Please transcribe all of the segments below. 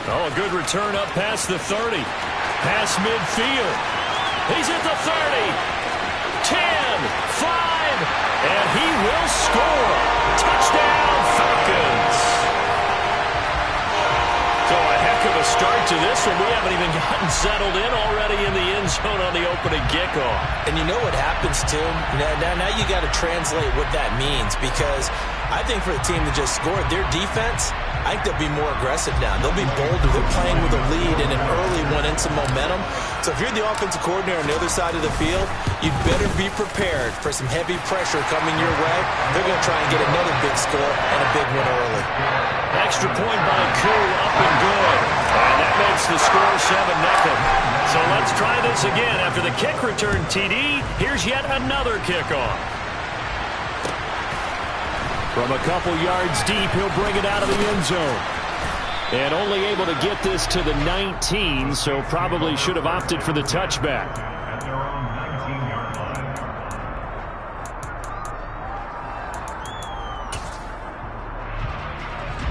Oh, a good return up past the 30. Past midfield. He's at the 30. 10, 5, and he will score. Touchdown, Falcons. So a heck of a start to this one. We haven't even gotten settled in already in the end zone on the opening kickoff. And you know what happens, too? Now you got to translate what that means, because I think for the team that just scored, their defense, I think they'll be more aggressive now. They'll be bolder. They're playing with a lead and an early one and some momentum. So if you're the offensive coordinator on the other side of the field, you'd better be prepared for some heavy pressure coming your way. They're going to try and get another big score and a big one early. Extra point by Koo, up and good. And that makes the score 7-0. So let's try this again. After the kick return TD, here's yet another kickoff. From a couple yards deep, he'll bring it out of the end zone. And only able to get this to the 19, so probably should have opted for the touchback. At their own 19-yard line.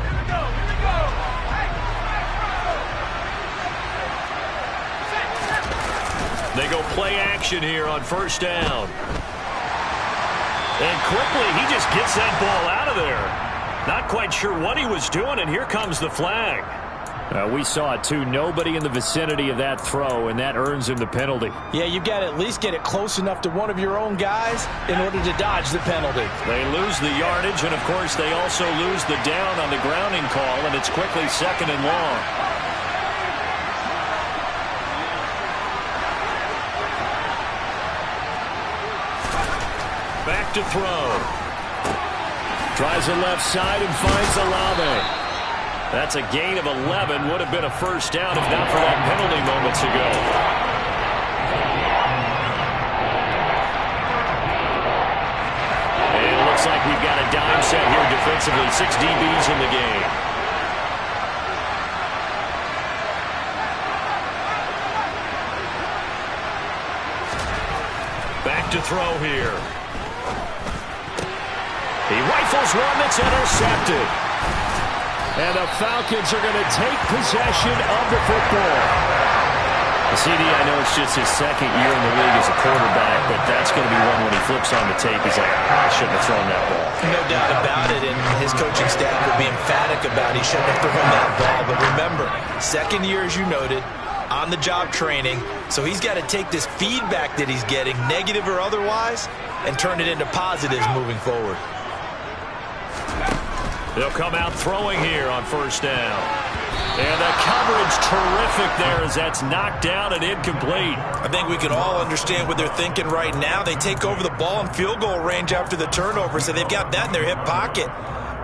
Here we go. They go play action here on first down. And quickly, he just gets that ball out of there. Not quite sure what he was doing, and here comes the flag. We saw it, too. Nobody in the vicinity of that throw, and that earns him the penalty. Yeah, you've got to at least get it close enough to one of your own guys in order to dodge the penalty. They lose the yardage, and, of course, they also lose the down on the grounding call, and it's quickly 2nd and long. Back to throw. Tries the left side and finds Olave. That's a gain of 11. Would have been a first down if not for that penalty moments ago. And it looks like we've got a dime set here defensively. 6 DBs in the game. Back to throw here. He rifles one that's intercepted. And the Falcons are going to take possession of the football. CD, I know it's just his 2nd year in the league as a quarterback, but that's going to be one when he flips on the tape. He's like, I shouldn't have thrown that ball. No doubt about it, and his coaching staff will be emphatic about he shouldn't have thrown that ball. But remember, 2nd year, as you noted, on-the-job training, so he's got to take this feedback that he's getting, negative or otherwise, and turn it into positives moving forward. They'll come out throwing here on first down. And the coverage terrific there as that's knocked down and incomplete. I think we can all understand what they're thinking right now. They take over the ball in field goal range after the turnover, so they've got that in their hip pocket.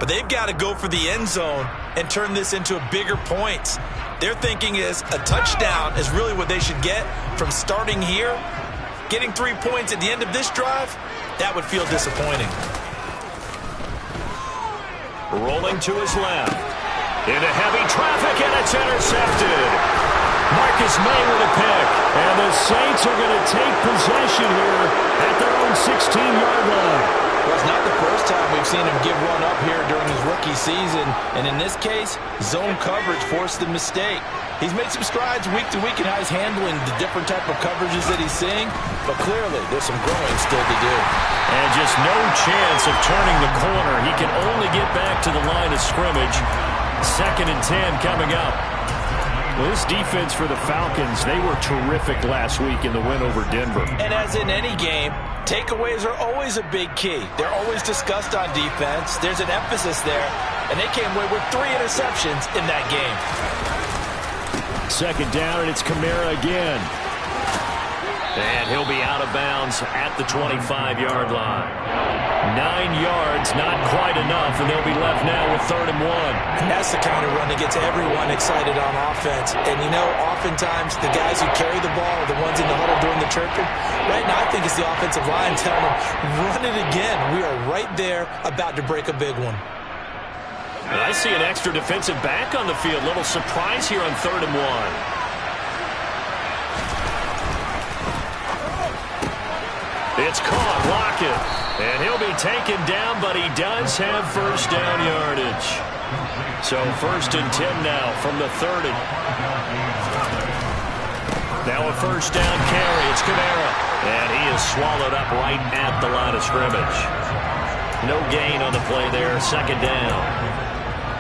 But they've got to go for the end zone and turn this into a bigger points. Their thinking is a touchdown is really what they should get from starting here. Getting 3 points at the end of this drive, that would feel disappointing. Rolling to his left. Into heavy traffic, and it's intercepted. Marcus May with a pick. And the Saints are going to take possession here at their own 16-yard line. Well, it's not the first time we've seen him give one up here during his rookie season. And in this case, zone coverage forced the mistake. He's made some strides week to week in how he's handling the different type of coverages that he's seeing. But clearly, there's some growing still to do. And just no chance of turning the corner. He can only get back to the line of scrimmage. 2nd and 10 coming up. Well, this defense for the Falcons, they were terrific last week in the win over Denver. And as in any game, takeaways are always a big key. They're always discussed on defense. There's an emphasis there. And they came away with 3 interceptions in that game. 2nd down, and it's Kamara again. And he'll be out of bounds at the 25-yard line. 9 yards, not quite enough, and they'll be left now with 3rd and 1. And that's the kind of run that gets everyone excited on offense. And, you know, oftentimes the guys who carry the ball are the ones in the huddle doing the chirping. Right now, I think it's the offensive line telling them, run it again. We are right there about to break a big one. And I see an extra defensive back on the field. Little surprise here on 3rd and 1. It's caught, Lockett. And he'll be taken down, but he does have first down yardage. So 1st and 10 now from the 30. Now a first down carry. It's Kamara. And he is swallowed up right at the line of scrimmage. No gain on the play there. 2nd down.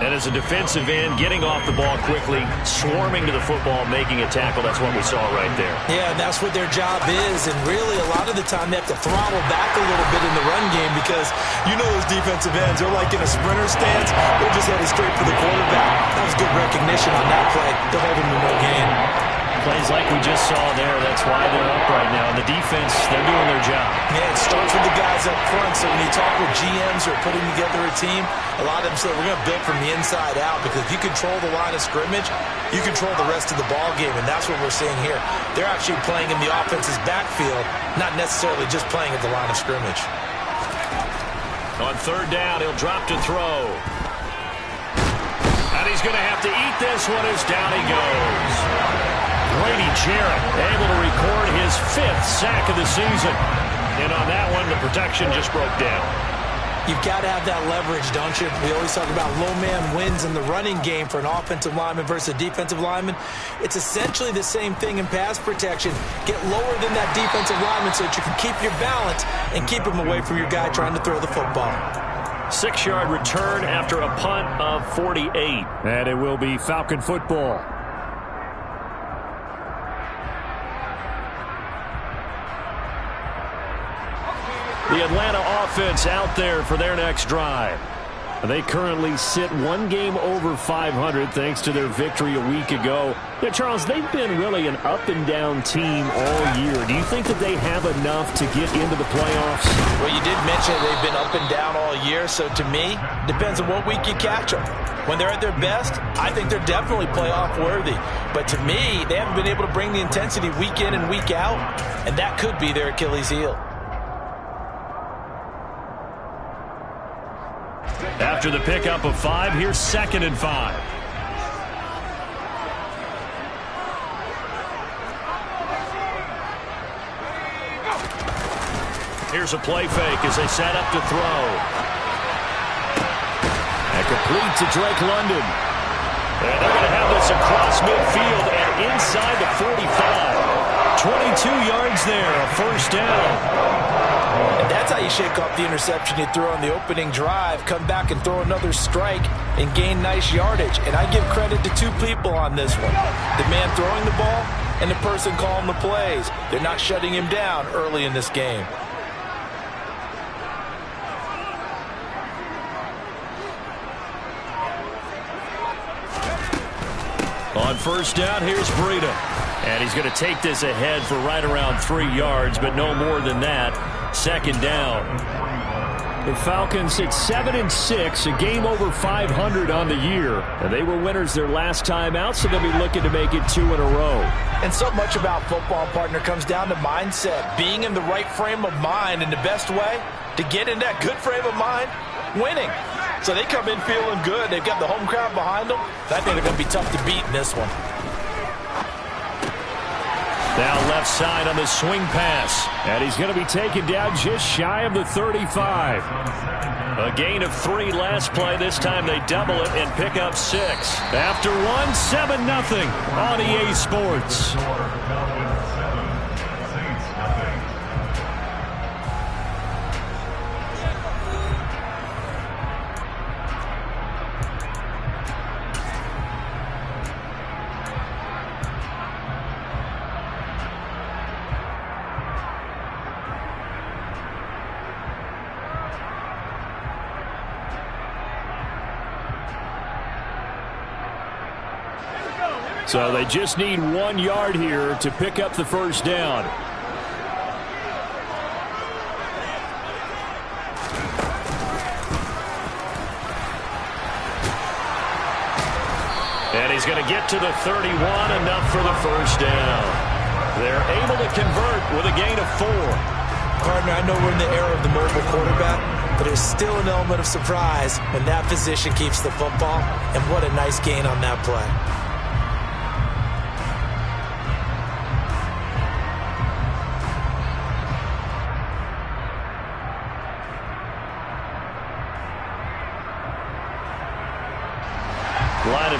And as a defensive end, getting off the ball quickly, swarming to the football, making a tackle, that's what we saw right there. Yeah, and that's what their job is. And really, a lot of the time, they have to throttle back a little bit in the run game because you know those defensive ends, they're like in a sprinter stance. They're just headed straight for the quarterback. That was good recognition on that play. They'll hold him to no gain. Plays like we just saw there, that's why they're up right now. And the defense, they're doing their job. Yeah, it starts with the guys up front. So when you talk with GMs who are putting together a team, a lot of them say we're going to build from the inside out because if you control the line of scrimmage, you control the rest of the ball game, and that's what we're seeing here. They're actually playing in the offense's backfield, not necessarily just playing at the line of scrimmage. On 3rd down, he'll drop to throw. And he's going to have to eat this one as down he goes. Grady Jarrett able to record his 5th sack of the season. And on that one, the protection just broke down. You've got to have that leverage, don't you? We always talk about low man wins in the running game for an offensive lineman versus a defensive lineman. It's essentially the same thing in pass protection. Get lower than that defensive lineman so that you can keep your balance and keep him away from your guy trying to throw the football. 6-yard return after a punt of 48. And it will be Falcon football. The Atlanta offense out there for their next drive. They currently sit 1 game over 500 thanks to their victory a week ago. Yeah, Charles, they've been really an up-and-down team all year. Do you think that they have enough to get into the playoffs? Well, you did mention they've been up and down all year, so to me, depends on what week you catch them. When they're at their best, I think they're definitely playoff worthy. But to me, they haven't been able to bring the intensity week in and week out, and that could be their Achilles heel. After the pickup of 5, here's 2nd and 5. Here's a play fake as they set up to throw. And complete to Drake London. And they're going to have this across midfield and inside the 45. 22 yards there, a 1st down. And that's how you shake off the interception you threw on the opening drive, come back and throw another strike and gain nice yardage. And I give credit to 2 people on this one. The man throwing the ball and the person calling the plays. They're not shutting him down early in this game. On 1st down, here's Breida. And he's going to take this ahead for right around 3 yards, but no more than that. 2nd down. The Falcons at 7-6, a game over 500 on the year. And they were winners their last time out, so they'll be looking to make it 2 in a row. And so much about football, partner, comes down to mindset. Being in the right frame of mind, and the best way to get in that good frame of mind, winning. So they come in feeling good. They've got the home crowd behind them. I think they're going to be tough to beat in this one. Now left side on the swing pass. And he's going to be taken down just shy of the 35. A gain of 3 last play. This time they double it and pick up 6. After 1, 7-0 on EA Sports. So they just need 1 yard here to pick up the 1st down. And he's going to get to the 31, enough for the 1st down. They're able to convert with a gain of 4. Partner, I know we're in the era of the mobile quarterback, but there's still an element of surprise when that position keeps the football, and what a nice gain on that play.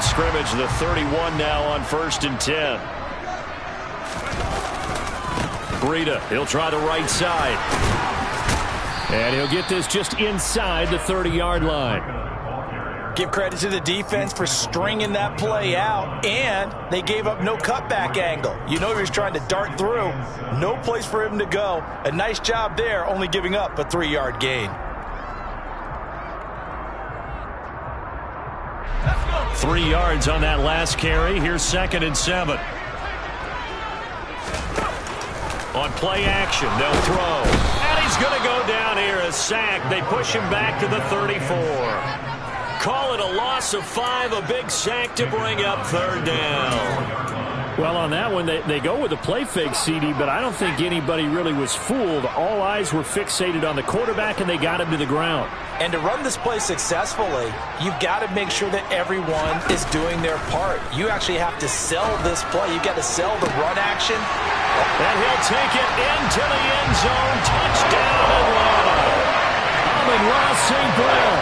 of scrimmage, the 31 now on 1st and 10. Breida, he'll try the right side. And he'll get this just inside the 30-yard line. Give credit to the defense for stringing that play out, and they gave up no cutback angle. You know he was trying to dart through. No place for him to go. A nice job there, only giving up a 3-yard gain. 3 yards on that last carry. Here's 2nd and 7. On play action, they'll throw. And he's going to go down here, a sack. They push him back to the 34. Call it a loss of 5, a big sack to bring up 3rd down. Well, on that one, they go with a play fake, CD, but I don't think anybody really was fooled. All eyes were fixated on the quarterback, and they got him to the ground. And to run this play successfully, you've got to make sure that everyone is doing their part. You actually have to sell this play. You've got to sell the run action. And he'll take it into the end zone. Touchdown, Atlanta. Amon-Ra St. Brown,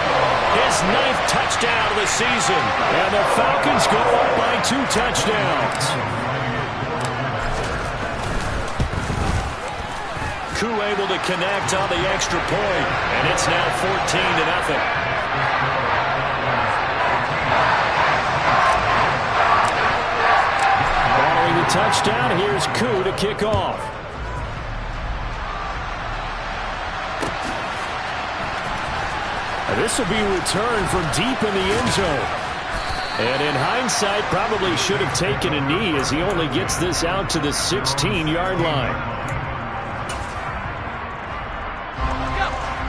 his 9th touchdown of the season. And the Falcons go up by 2 touchdowns. Koo able to connect on the extra point, and it's now 14-0. Following the touchdown, here's Koo to kick off. This will be returned from deep in the end zone. And in hindsight, probably should have taken a knee as he only gets this out to the 16-yard line.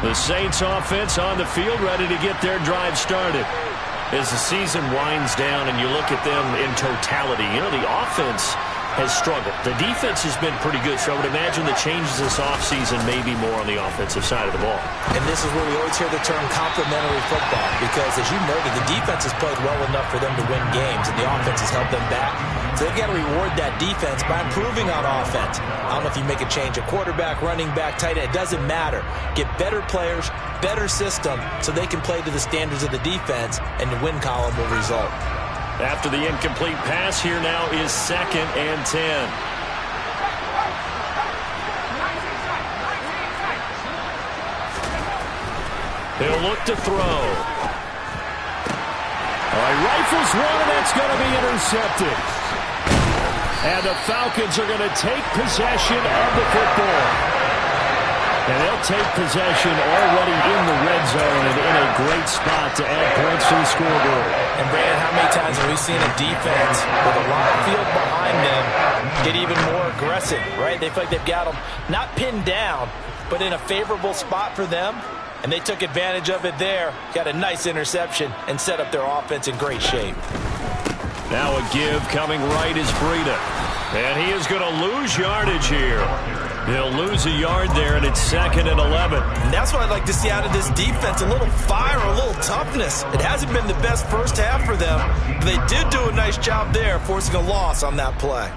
The Saints offense on the field, ready to get their drive started. As the season winds down and you look at them in totality, you know, the offense has struggled. The defense has been pretty good, so I would imagine the changes this offseason may be more on the offensive side of the ball. And this is where we always hear the term complementary football, because as you noted, the defense has played well enough for them to win games, and the offense has held them back. So they've got to reward that defense by improving on offense. I don't know if you make a change, a quarterback, running back, tight end, it doesn't matter. Get better players, better system, so they can play to the standards of the defense, and the win column will result. After the incomplete pass, here now is 2nd and 10. He'll look to throw. All right, rifles one, and that's going to be intercepted. And the Falcons are going to take possession of the football. And they'll take possession already in the red zone and in a great spot to add points to the scoreboard. And Brandon, how many times have we seen a defense with a lot of field behind them get even more aggressive, right? They feel like they've got them not pinned down, but in a favorable spot for them. And they took advantage of it there, got a nice interception, and set up their offense in great shape. Now a give coming right is Breida. And he is going to lose yardage here. He'll lose a yard there, and it's 2nd and 11. And that's what I'd like to see out of this defense, a little fire, a little toughness. It hasn't been the best first half for them, but they did do a nice job there, forcing a loss on that play.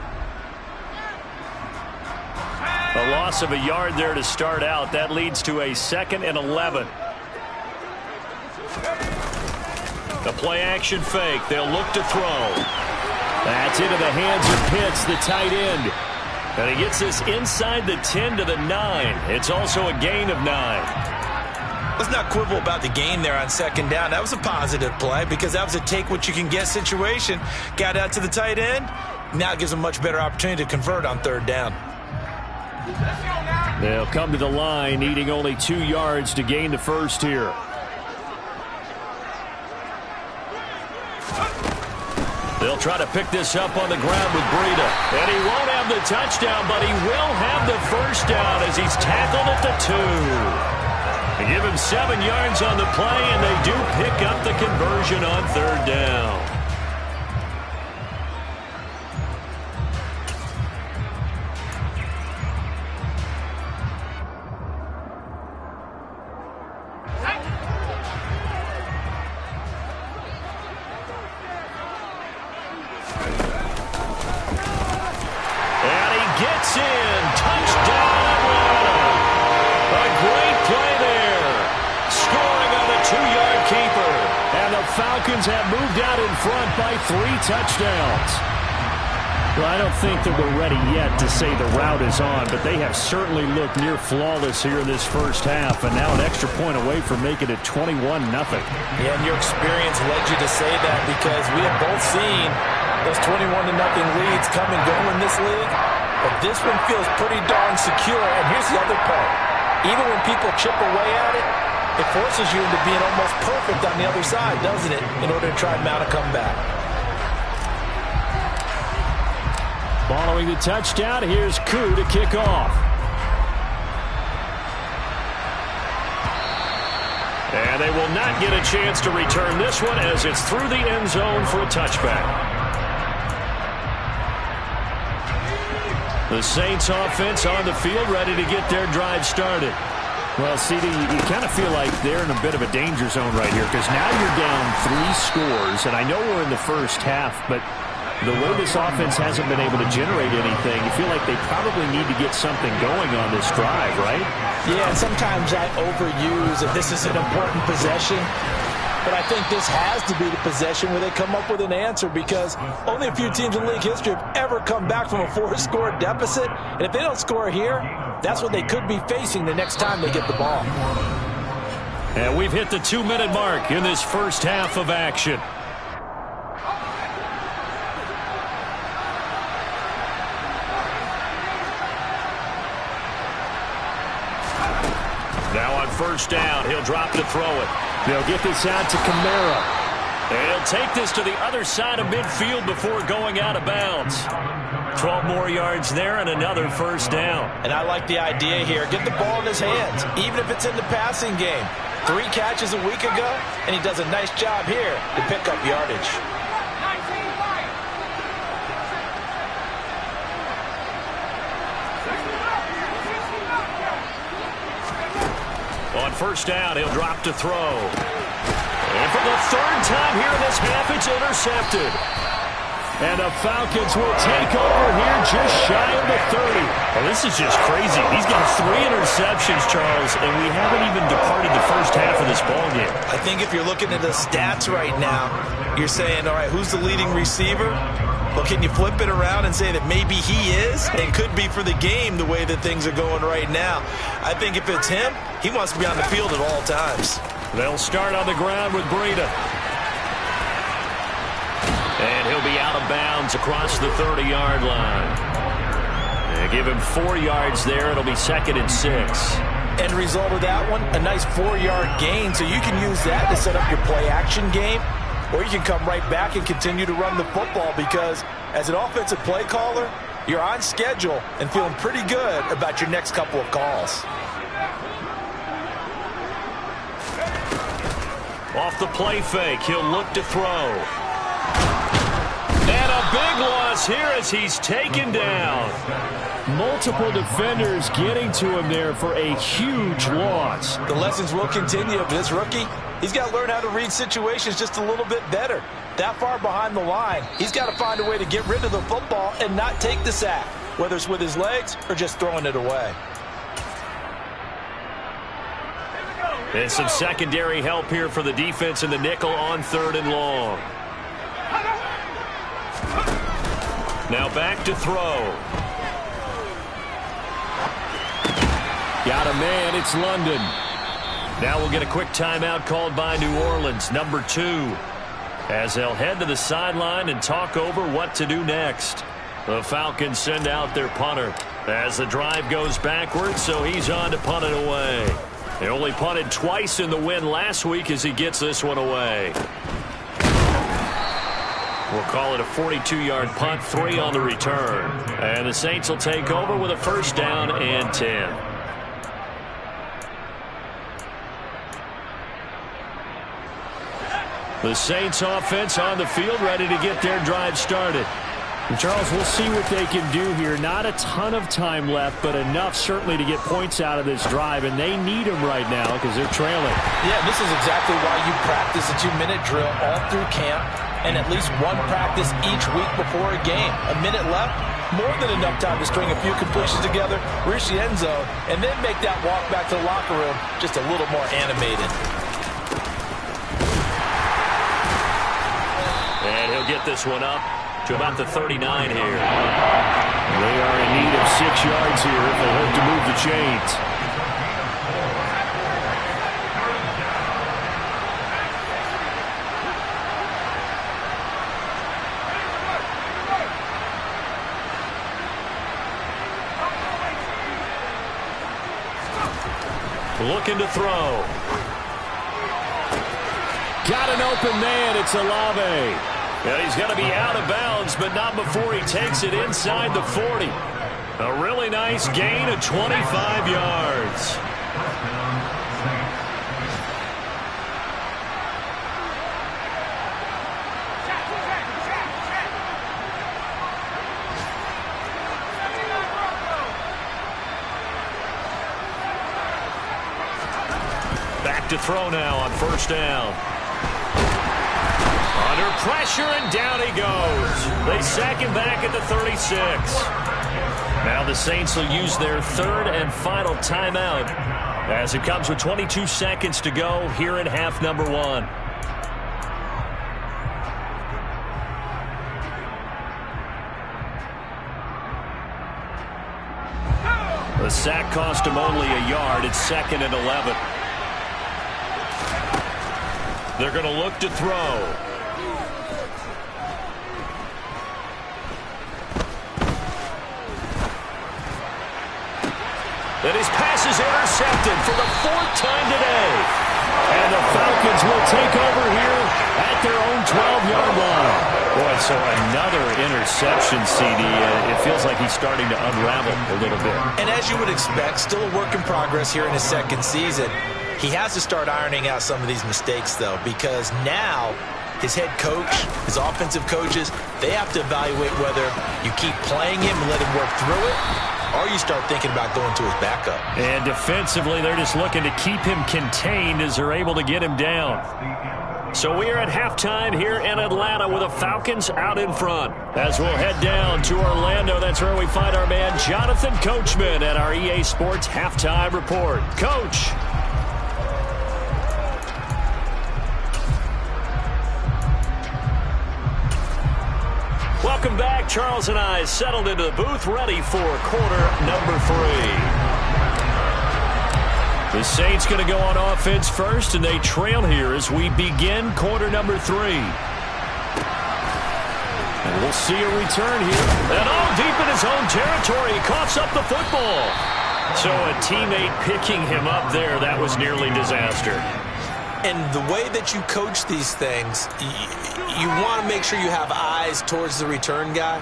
A loss of a yard there to start out. That leads to a 2nd and 11. The play action fake. They'll look to throw. That's into the hands of Pitts, the tight end. And he gets this inside the 10 to the 9. It's also a gain of 9. Let's not quibble about the gain there on 2nd down. That was a positive play because that was a take-what-you-can-get situation. Got out to the tight end. Now it gives them a much better opportunity to convert on 3rd down. They'll come to the line, needing only 2 yards to gain the first here. They'll try to pick this up on the ground with Breida. And he won't have the touchdown, but he will have the first down as he's tackled at the 2. They give him 7 yards on the play, and they do pick up the conversion on 3rd down. Gets in. Touchdown, Atlanta. A great play there. Scoring on the 2-yard keeper. And the Falcons Falcons have moved out in front by 3 touchdowns. Well, I don't think that we're ready yet to say the route is on, but they have certainly looked near flawless here in this first half, and now an extra point away from making it 21-0. Yeah, and your experience led you to say that because we have both seen those 21-0 leads come and go in this league, but this one feels pretty darn secure. And here's the other part. Even when people chip away at it, it forces you into being almost perfect on the other side, doesn't it, in order to try and mount a comeback. Following the touchdown, here's Koo to kick off. And they will not get a chance to return this one as it's through the end zone for a touchback. The Saints offense on the field ready to get their drive started. Well, CD, you kind of feel like they're in a bit of a danger zone right here because now you're down 3 scores, and I know we're in the first half, but the way this offense hasn't been able to generate anything, you feel like they probably need to get something going on this drive, right? Yeah, and sometimes I overuse if this is an important possession. But I think this has to be the possession where they come up with an answer because only a few teams in league history have ever come back from a 4-score deficit. And if they don't score here, that's what they could be facing the next time they get the ball. And we've hit the 2-minute mark in this first half of action. Now on first down, he'll drop to throw it. They'll get this out to Kamara. And he'll take this to the other side of midfield before going out of bounds. 12 more yards there and another first down. And I like the idea here. Get the ball in his hands, even if it's in the passing game. 3 catches a week ago, and he does a nice job here to pick up yardage. On first down, he'll drop to throw. And for the 3rd time here in this half, it's intercepted. And the Falcons will take over here just shy of the 30. Well, this is just crazy. He's got 3 interceptions, Charles, and we haven't even departed the first half of this ballgame. I think if you're looking at the stats right now, you're saying, all right, who's the leading receiver? Well, can you flip it around and say that maybe he is and could be for the game the way that things are going right now? I think if it's him, he wants to be on the field at all times. They'll start on the ground with Breida. And he'll be out of bounds across the 30-yard line. They give him 4 yards there. It'll be 2nd and 6. End result of that one, a nice 4-yard gain. So you can use that to set up your play-action game. Or you can come right back and continue to run the football because as an offensive play caller, you're on schedule and feeling pretty good about your next couple of calls. Off the play fake, he'll look to throw. And a big loss here as he's taken down. Multiple defenders getting to him there for a huge loss. The lessons will continue of this rookie. He's got to learn how to read situations just a little bit better. That far behind the line, he's got to find a way to get rid of the football and not take the sack, whether it's with his legs or just throwing it away. And some secondary help here for the defense in the nickel on 3rd and long. Now back to throw. Got a man, it's London. Now we'll get a quick timeout called by New Orleans, number 2, as they'll head to the sideline and talk over what to do next. The Falcons send out their punter as the drive goes backwards, so he's on to punt it away. He only punted twice in the win last week as he gets this one away. We'll call it a 42-yard punt, 3 on the return. And the Saints will take over with a first down and 10. The Saints offense on the field ready to get their drive started. And Charles, we'll see what they can do here. Not a ton of time left, but enough certainly to get points out of this drive, and they need them right now because they're trailing. Yeah, this is exactly why you practice a 2-minute drill all through camp and at least one practice each week before a game. A minute left, more than enough time to string a few completions together, reach the end zone, and then make that walk back to the locker room just a little more animated. They'll get this one up to about the 39 here. They are in need of 6 yards here if they hope to move the chains. Looking to throw. Got an open man. It's Olave. And he's going to be out of bounds, but not before he takes it inside the 40. A really nice gain of 25 yards. Back to throw now on first down. Under pressure, and down he goes. They sack him back at the 36. Now the Saints will use their third and final timeout as it comes with 22 seconds to go here in half number 1. The sack cost him only a yard. It's 2nd and 11. They're going to look to throw. And his pass is intercepted for the 4th time today. And the Falcons will take over here at their own 12-yard line. Boy, so another interception, CD. It feels like he's starting to unravel a little bit. And as you would expect, still a work in progress here in his 2nd season. He has to start ironing out some of these mistakes, though, because now his head coach, his offensive coaches, they have to evaluate whether you keep playing him and let him work through it, or you start thinking about going to his backup. And defensively, they're just looking to keep him contained as they're able to get him down. So we are at halftime here in Atlanta with the Falcons out in front. As we'll head down to Orlando, that's where we find our man Jonathan Coachman at our EA Sports Halftime Report. Coach. Welcome back. Charles and I settled into the booth, ready for quarter number 3. The Saints going to go on offense first, and they trail here as we begin quarter number 3. And we'll see a return here. And deep in his own territory, he coughs up the football. So a teammate picking him up there, that was nearly disaster. And the way that you coach these things, you want to make sure you have eyes towards the return guy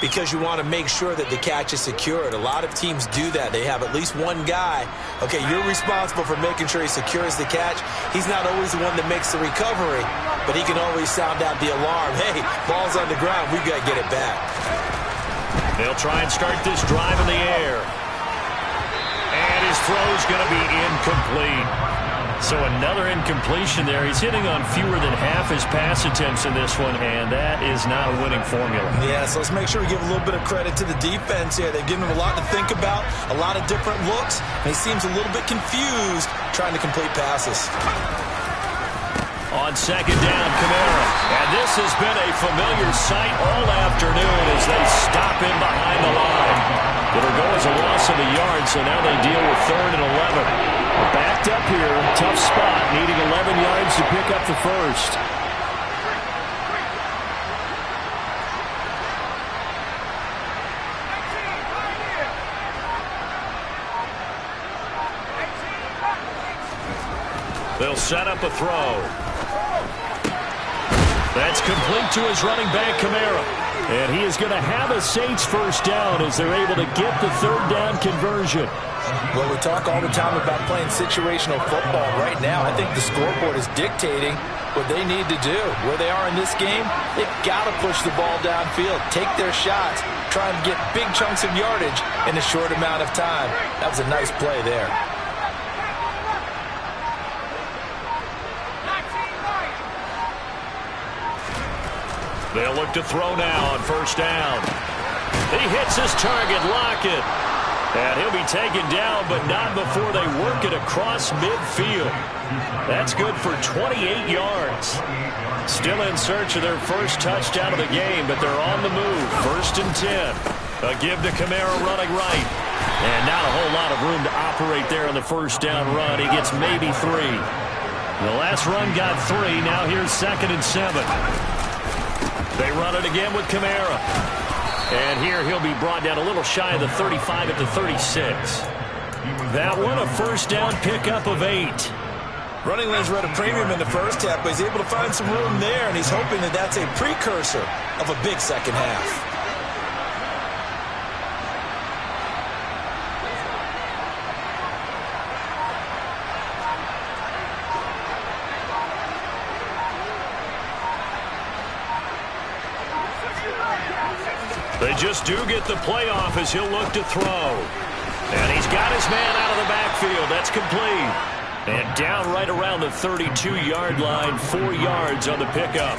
because you want to make sure that the catch is secured. A lot of teams do that. They have at least one guy. Okay, you're responsible for making sure he secures the catch. He's not always the one that makes the recovery, but he can always sound out the alarm. Hey, ball's on the ground. We've got to get it back. They'll try and start this drive in the air. And his throw's going to be incomplete. So another incompletion there. He's hitting on fewer than half his pass attempts in this one, and that is not a winning formula. Yeah, so let's make sure we give a little bit of credit to the defense here. They've given him a lot to think about, a lot of different looks, and he seems a little bit confused trying to complete passes. On second down, Kamara. And this has been a familiar sight all afternoon as they stop him behind the line. It'll go as a loss of a yard, so now they deal with 3rd and 11. Backed up here, tough spot, needing 11 yards to pick up the first. They'll set up a throw. That's complete to his running back, Kamara. And he is going to have a Saints first down as they're able to get the 3rd down conversion. Well, we talk all the time about playing situational football. Right now, I think the scoreboard is dictating what they need to do. Where they are in this game, they've got to push the ball downfield, take their shots, try and get big chunks of yardage in a short amount of time. That was a nice play there. They'll look to throw now on first down. He hits his target, Lockett. And he'll be taken down, but not before they work it across midfield. That's good for 28 yards. Still in search of their first touchdown of the game, but they're on the move. 1st and 10. A give to Kamara running right. And not a whole lot of room to operate there on the first down run. He gets maybe 3. The last run got 3. Now here's 2nd and 7. They run it again with Kamara. And here he'll be brought down a little shy of the 35 at the 36. That one a first down pickup of 8. Running lanes were at a premium in the first half, but he's able to find some room there, and he's hoping that that's a precursor of a big second half. They just do get the playoff as he'll look to throw. And he's got his man out of the backfield. That's complete. And down right around the 32-yard line, 4 yards on the pickup.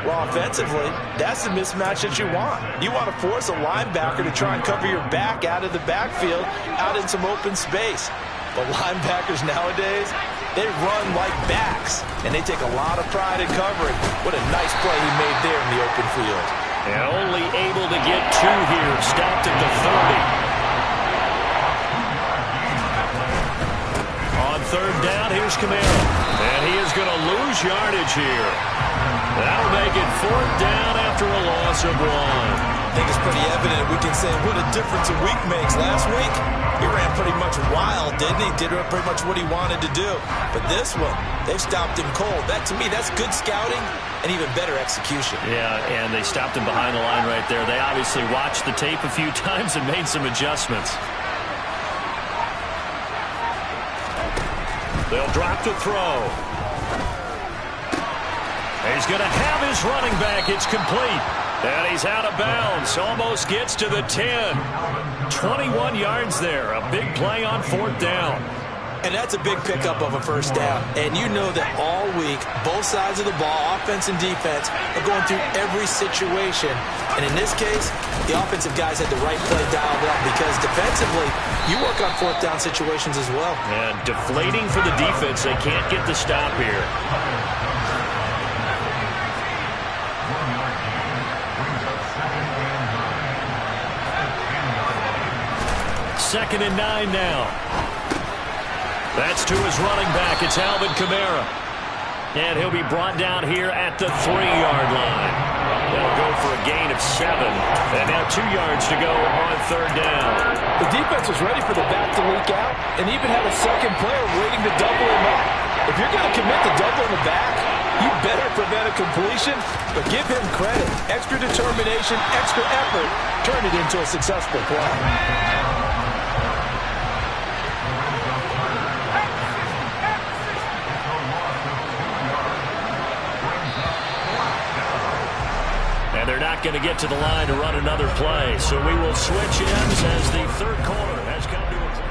Well, offensively, that's the mismatch that you want. You want to force a linebacker to try and cover your back out of the backfield, out in some open space. But linebackers nowadays, they run like backs, and they take a lot of pride in covering. What a nice play he made there in the open field. And only able to get 2 here, stopped at the 30. On 3rd down, here's Kamara. And he is going to lose yardage here. That'll make it 4th down after a loss of 1. I think it's pretty evident. We can say what a difference a week makes. Last week, he ran pretty much wild, didn't he? Did pretty much what he wanted to do. But this one, they've stopped him cold. That, to me, that's good scouting and even better execution. Yeah, and they stopped him behind the line right there. They obviously watched the tape a few times and made some adjustments. They'll drop to throw. He's going to have his running back. It's complete. And he's out of bounds. Almost gets to the 10. 21 yards there. A big play on 4th down. And that's a big pickup of a first down. And you know that all week, both sides of the ball, offense and defense, are going through every situation. And in this case, the offensive guys had the right play dialed up because defensively, you work on 4th down situations as well. And deflating for the defense. They can't get the stop here. 2nd and 9 now. That's to his running back. It's Alvin Kamara. And he'll be brought down here at the 3-yard line. They'll go for a gain of 7. And now 2 yards to go on 3rd down. The defense was ready for the back to leak out and even had a second player waiting to double him up. If you're going to commit to doubling the back, you better prevent a completion, but give him credit. Extra determination, extra effort, turned it into a successful play. And they're not going to get to the line to run another play. So we will switch ends as the 3rd quarter has come to a close.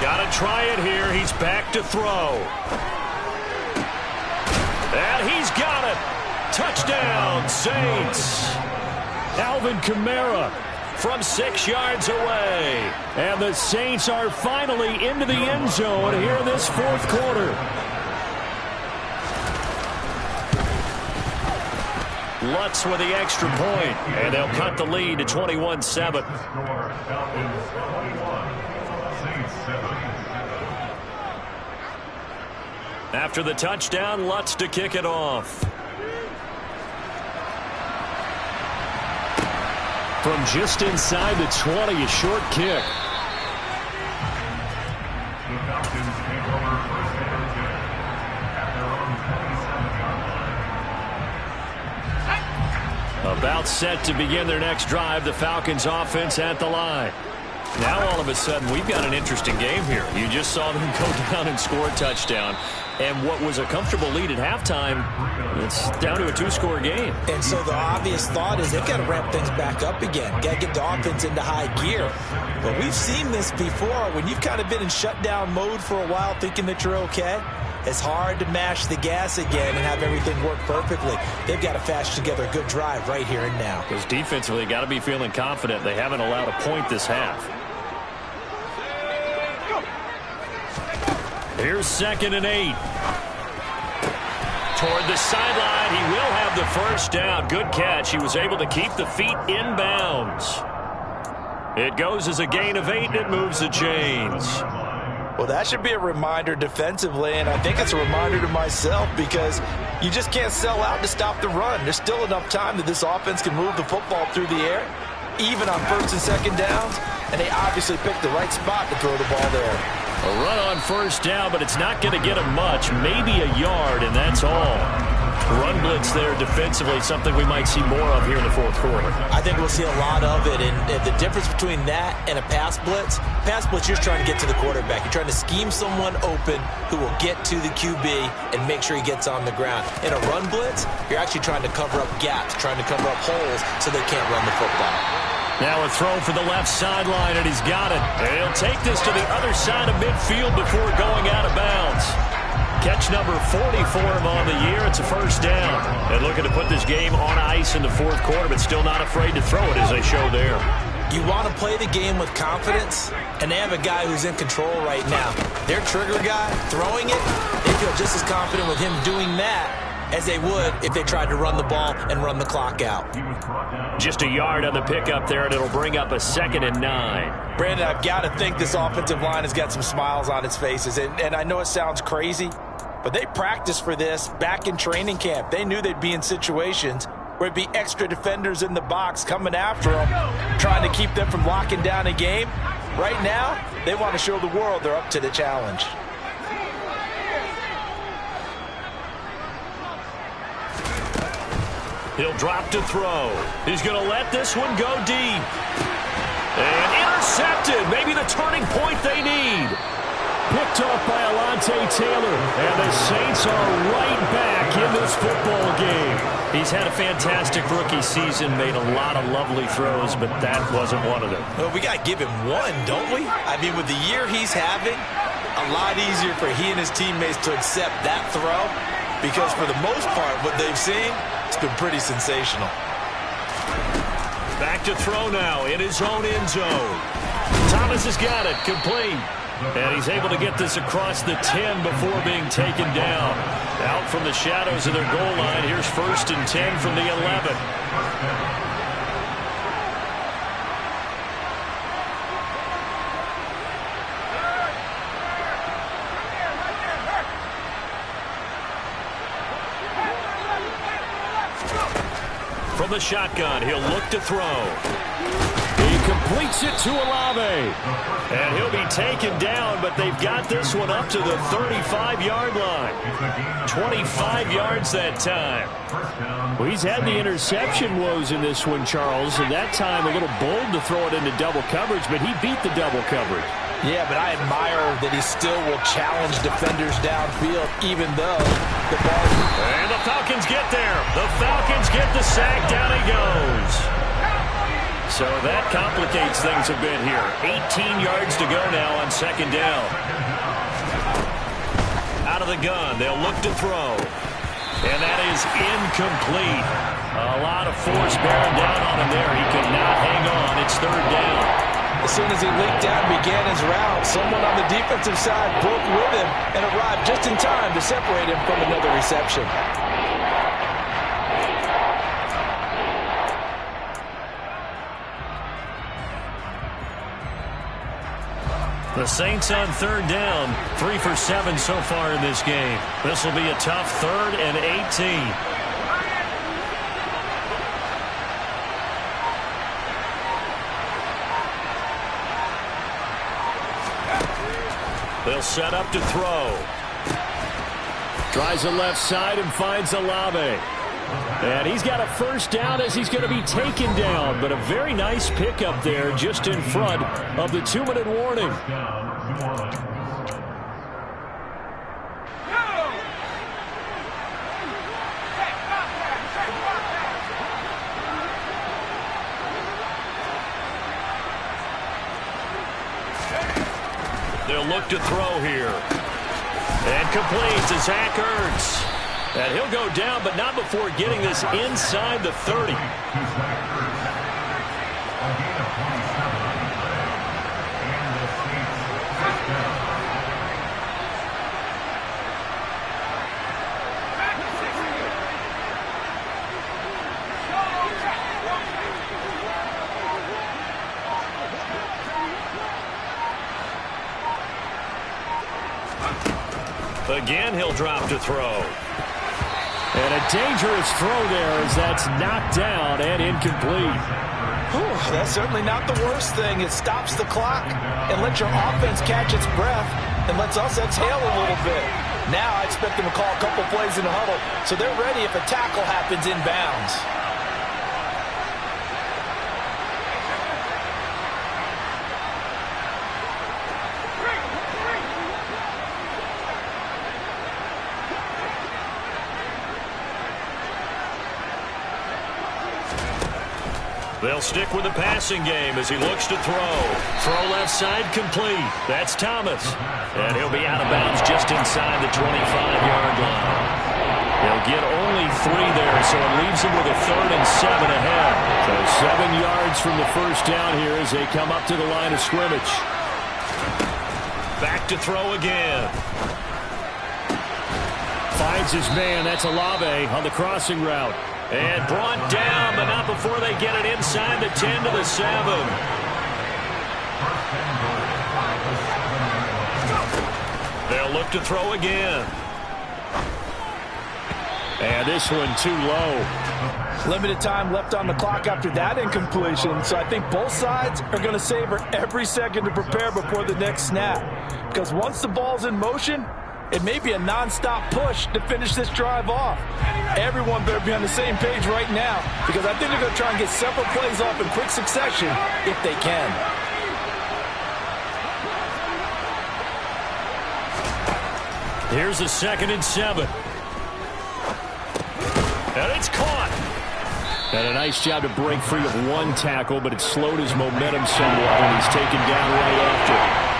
Got to try it here. He's back to throw. And he's got it. Touchdown, Saints. Alvin Kamara from 6 yards away. And the Saints are finally into the end zone here in this 4th quarter. Lutz with the extra point. And they'll cut the lead to 21-7. After the touchdown, Lutz to kick it off. From just inside the 20, a short kick. The Falcons take over 1st and 10 at their own 27-yard line. About set to begin their next drive. The Falcons offense at the line. Now all of a sudden we've got an interesting game here. You just saw them go down and score a touchdown. And what was a comfortable lead at halftime, it's down to a 2-score game. And so the obvious thought is they've got to ramp things back up again. Got to get the offense into high gear. But we've seen this before. When you've kind of been in shutdown mode for a while thinking that you're okay, it's hard to mash the gas again and have everything work perfectly. They've got to fashion together a good drive right here and now. Because defensively, got to be feeling confident. They haven't allowed a point this half. Here's 2nd and 8. Toward the sideline, he will have the first down. Good catch. He was able to keep the feet in bounds. It goes as a gain of 8, and it moves the chains. Well, that should be a reminder defensively, and I think it's a reminder to myself because you just can't sell out to stop the run. There's still enough time that this offense can move the football through the air, even on 1st and 2nd downs, and they obviously picked the right spot to throw the ball there. A run on 1st down, but it's not going to get him much, maybe a yard, and that's all. Run blitz there defensively, something we might see more of here in the 4th quarter. I think we'll see a lot of it, and the difference between that and a pass blitz, you're trying to get to the quarterback. You're trying to scheme someone open who will get to the QB and make sure he gets on the ground. In a run blitz, you're actually trying to cover up gaps, trying to cover up holes so they can't run the football. Now a throw for the left sideline, and he's got it. And he'll take this to the other side of midfield before going out of bounds. Catch number 40 for him on the year. It's a 1st down. And looking to put this game on ice in the 4th quarter, but still not afraid to throw it as they show there. You want to play the game with confidence, and they have a guy who's in control right now. Their trigger guy, throwing it, they feel just as confident with him doing that as they would if they tried to run the ball and run the clock out. Just a yard on the pickup there, and it'll bring up a 2nd and 9. Brandon, I've got to think this offensive line has got some smiles on its faces, and I know it sounds crazy, but they practiced for this back in training camp. They knew they'd be in situations where it'd be extra defenders in the box coming after them, trying to keep them from locking down a game. Right now, they want to show the world they're up to the challenge. He'll drop to throw. He's going to let this one go deep. And intercepted. Maybe the turning point they need. Picked off by Alontae Taylor. And the Saints are right back in this football game. He's had a fantastic rookie season, made a lot of lovely throws, but that wasn't one of them. Well, we got to give him one, don't we? I mean, with the year he's having, a lot easier for he and his teammates to accept that throw because for the most part, what they've seen, it's been pretty sensational. Back to throw now in his own end zone. Thomas has got it, complete. And he's able to get this across the 10 before being taken down. Out from the shadows of their goal line, here's 1st and 10 from the 11. From the shotgun, he'll look to throw. He completes it to Olave. And he'll be taken down, but they've got this one up to the 35-yard line. 25 yards that time. Well, he's had the interception woes in this one, Charles, and that time a little bold to throw it into double coverage, but he beat the double coverage. Yeah, but I admire that he still will challenge defenders downfield, even though the ball... And the Falcons get there. The Falcons get the sack. Down he goes. So that complicates things a bit here. 18 yards to go now on 2nd down. Out of the gun, they'll look to throw. And that is incomplete. A lot of force bearing down on him there. He could not hang on. It's 3rd down. As soon as he leaked out and began his route, someone on the defensive side broke with him and arrived just in time to separate him from another reception. The Saints on 3rd down, 3 for 7 so far in this game. This will be a tough 3rd and 18. They'll set up to throw. Tries the left side and finds Olave. And he's got a first down as he's going to be taken down. But a very nice pickup there just in front of the 2-minute warning. They'll look to throw here. And complete to Zach Ertz. And he'll go down, but not before getting this inside the 30. Again, he'll drop to throw. And a dangerous throw there as that's knocked down and incomplete. Whew, that's certainly not the worst thing. It stops the clock and lets your offense catch its breath and lets us exhale a little bit. Now I expect them to call a couple plays in the huddle so they're ready if a tackle happens inbounds. They'll stick with the passing game as he looks to throw. Throw left side complete. That's Thomas. And he'll be out of bounds just inside the 25-yard line. They'll get only 3 there, so it leaves him with a 3rd and 7 ahead. So 7 yards from the first down here as they come up to the line of scrimmage. Back to throw again. Finds his man. That's Olave on the crossing route. And brought down, but not before they get it inside the 10 to the 7. They'll look to throw again. And this one too low. Limited time left on the clock after that incompletion, so I think both sides are going to savor every second to prepare before the next snap. Because once the ball's in motion, it may be a non-stop push to finish this drive off. Everyone better be on the same page right now because I think they're going to try and get several plays off in quick succession if they can. Here's a 2nd and 7. And it's caught. And a nice job to break free of one tackle, but it slowed his momentum somewhat, and he's taken down right after.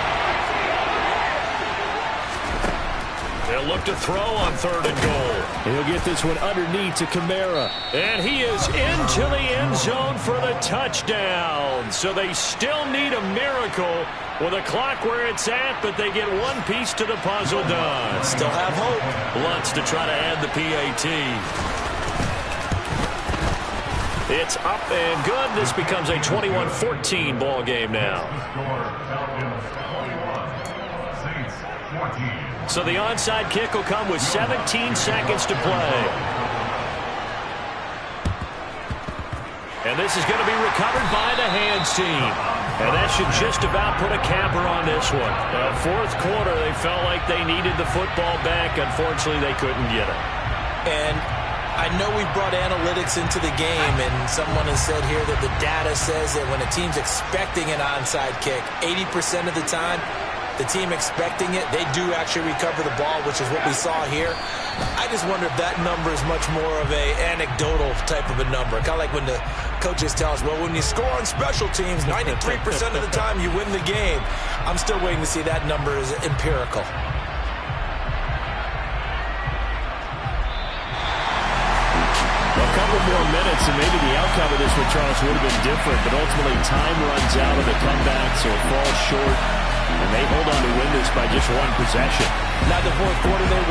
They'll look to throw on 3rd and goal. He'll get this one underneath to Kamara. And he is into the end zone for the touchdown. So they still need a miracle with a clock where it's at, but they get one piece to the puzzle done. Still have hope. Lutz to try to add the PAT. It's up and good. This becomes a 21-14 ball game now. So the onside kick will come with 17 seconds to play. And this is going to be recovered by the hands team. And that should just about put a capper on this one. 4th quarter, they felt like they needed the football back. Unfortunately, they couldn't get it. And I know we brought analytics into the game, and someone has said here that the data says that when a team's expecting an onside kick, 80% of the time, the team expecting it, they do actually recover the ball, which is what we saw here. I just wonder if that number is much more of a anecdotal type of a number. Kind of like when the coaches tell us, well, when you score on special teams, 93% of the time you win the game. I'm still waiting to see that number is empirical. A couple more minutes, and maybe the outcome of this with Charles would have been different, but ultimately time runs out of the comeback, so it falls short. And they hold on to win this by just one possession. Now the 4th quarter, they